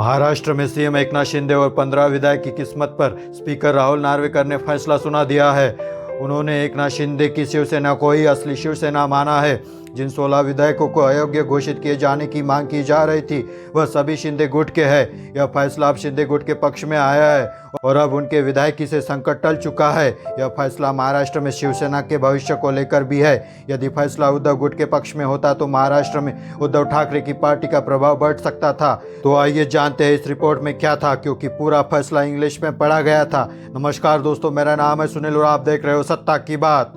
महाराष्ट्र में सीएम एकनाथ शिंदे और 15 विधायक की किस्मत पर स्पीकर राहुल नार्वेकर ने फैसला सुना दिया है। उन्होंने एकनाथ शिंदे की शिवसेना को ही असली शिवसेना माना है। जिन 16 विधायकों को अयोग्य घोषित किए जाने की मांग की जा रही थी वह सभी शिंदे गुट के हैं। यह फैसला अब शिंदे गुट के पक्ष में आया है और अब उनके विधायकी से संकट टल चुका है। यह फैसला महाराष्ट्र में शिवसेना के भविष्य को लेकर भी है। यदि फैसला उद्धव गुट के पक्ष में होता तो महाराष्ट्र में उद्धव ठाकरे की पार्टी का प्रभाव बढ़ सकता था। तो आइए जानते हैं इस रिपोर्ट में क्या था, क्योंकि पूरा फैसला इंग्लिश में पढ़ा गया था। नमस्कार दोस्तों, मेरा नाम है सुनील और आप देख रहे हो सत्ता की बात।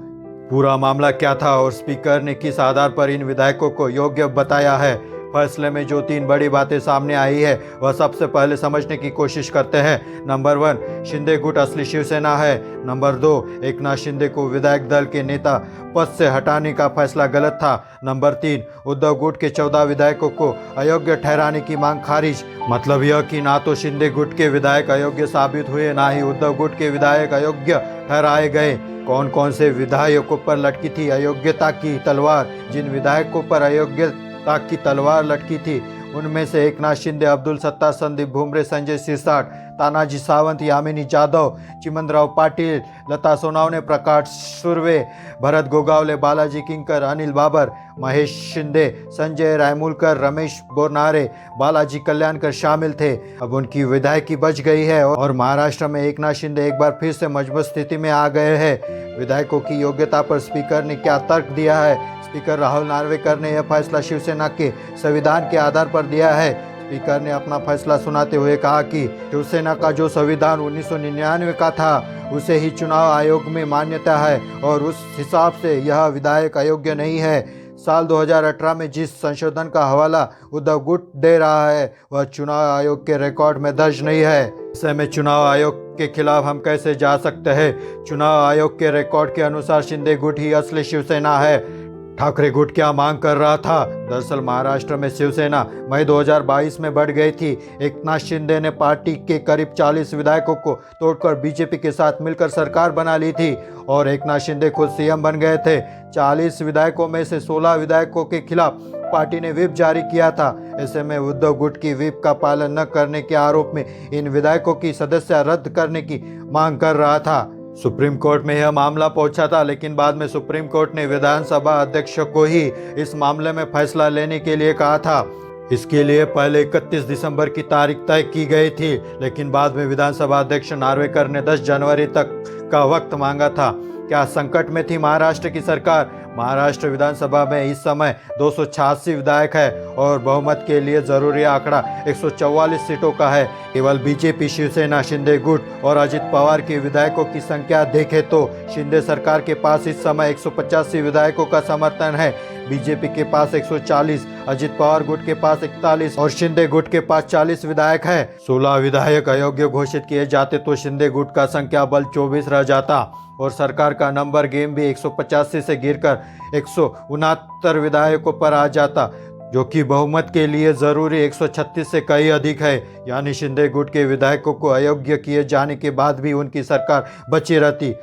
पूरा मामला क्या था और स्पीकर ने किस आधार पर इन विधायकों को योग्य बताया है। फैसले में जो 3 बड़ी बातें सामने आई है वह सबसे पहले समझने की कोशिश करते हैं। नंबर 1, शिंदे गुट असली शिवसेना है। नंबर 2, एकनाथ शिंदे को विधायक दल के नेता पद से हटाने का फैसला गलत था। नंबर 3, उद्धव गुट के 14 विधायकों को अयोग्य ठहराने की मांग खारिज। मतलब यह कि ना तो शिंदे गुट के विधायक अयोग्य साबित हुए, ना ही उद्धव गुट के विधायक अयोग्य ठहराए गए। कौन कौन से विधायकों पर लटकी थी अयोग्यता की तलवार? जिन विधायकों पर अयोग्यता की तलवार लटकी थी उनमें से एकनाथ शिंदे, अब्दुल सत्तार, संदीप भुमरे, संजय सिरसाट, तानाजी सावंत, यामिनी जाधव, चिमनराव पाटिल, लता सोनावणे, प्रकाश सुर्वे, भरत गोगावले, बालाजी किंकर, अनिल बाबर, महेश शिंदे, संजय रायमुलकर, रमेश बोरनारे, बालाजी कल्याणकर शामिल थे। अब उनकी विधायकी बच गई है और महाराष्ट्र में एकनाथ शिंदे एक बार फिर से मजबूत स्थिति में आ गए हैं। विधायकों की योग्यता पर स्पीकर ने क्या तर्क दिया है? स्पीकर राहुल नार्वेकर ने यह फैसला शिवसेना के संविधान के आधार पर दिया है। स्पीकर ने अपना फैसला सुनाते हुए कहा कि शिवसेना का जो संविधान 1999 का था उसे ही चुनाव आयोग में मान्यता है और उस हिसाब से यह विधायक अयोग्य नहीं है। साल 2018 में जिस संशोधन का हवाला उद्धव गुट दे रहा है वह चुनाव आयोग के रिकॉर्ड में दर्ज नहीं है। ऐसे में चुनाव आयोग के खिलाफ हम कैसे जा सकते हैं? चुनाव आयोग के रिकॉर्ड के अनुसार शिंदे गुट ही असली शिवसेना है। ठाकरे गुट क्या मांग कर रहा था? दरअसल महाराष्ट्र में शिवसेना मई 2022 में बढ़ गई थी। एकनाथ शिंदे ने पार्टी के करीब 40 विधायकों को तोड़कर बीजेपी के साथ मिलकर सरकार बना ली थी और एकनाथ शिंदे खुद सीएम बन गए थे। 40 विधायकों में से 16 विधायकों के खिलाफ पार्टी ने व्हिप जारी किया था। ऐसे में उद्धव गुट की व्हिप का पालन न करने के आरोप में इन विधायकों की सदस्यता रद्द करने की मांग कर रहा था। सुप्रीम कोर्ट में यह मामला पहुंचा था, लेकिन बाद में सुप्रीम कोर्ट ने विधानसभा अध्यक्ष को ही इस मामले में फैसला लेने के लिए कहा था। इसके लिए पहले 31 दिसंबर की तारीख तय की गई थी, लेकिन बाद में विधानसभा अध्यक्ष नार्वेकर ने 10 जनवरी तक का वक्त मांगा था। क्या संकट में थी महाराष्ट्र की सरकार? महाराष्ट्र विधानसभा में इस समय 286 विधायक है और बहुमत के लिए जरूरी आंकड़ा 144 सीटों का है। केवल बीजेपी, शिवसेना, शिंदे गुट और अजित पवार के विधायकों की संख्या देखें तो शिंदे सरकार के पास इस समय 185 विधायकों का समर्थन है। बीजेपी के पास 140, अजित पवार गुट के पास 41 और शिंदे गुट के पास 40 विधायक है। 16 विधायक अयोग्य घोषित किए जाते तो शिंदे गुट का संख्या बल 24 रह जाता और सरकार का नंबर गेम भी 185 से गिरकर 169 विधायकों पर आ जाता, जो कि बहुमत के लिए जरूरी 136 से कहीं अधिक है। यानी शिंदे गुट के विधायकों को अयोग्य किए जाने के बाद भी उनकी सरकार बची रहती।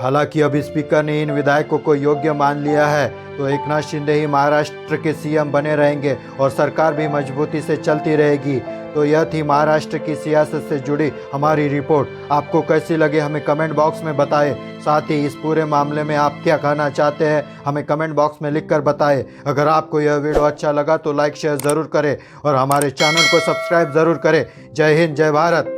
हालांकि अब स्पीकर ने इन विधायकों को योग्य मान लिया है तो एकनाथ शिंदे ही महाराष्ट्र के सीएम बने रहेंगे और सरकार भी मजबूती से चलती रहेगी। तो यह थी महाराष्ट्र की सियासत से जुड़ी हमारी रिपोर्ट। आपको कैसी लगी हमें कमेंट बॉक्स में बताएं। साथ ही इस पूरे मामले में आप क्या कहना चाहते हैं हमें कमेंट बॉक्स में लिखकर बताएं। अगर आपको यह वीडियो अच्छा लगा तो लाइक शेयर ज़रूर करें और हमारे चैनल को सब्सक्राइब ज़रूर करें। जय हिंद, जय भारत।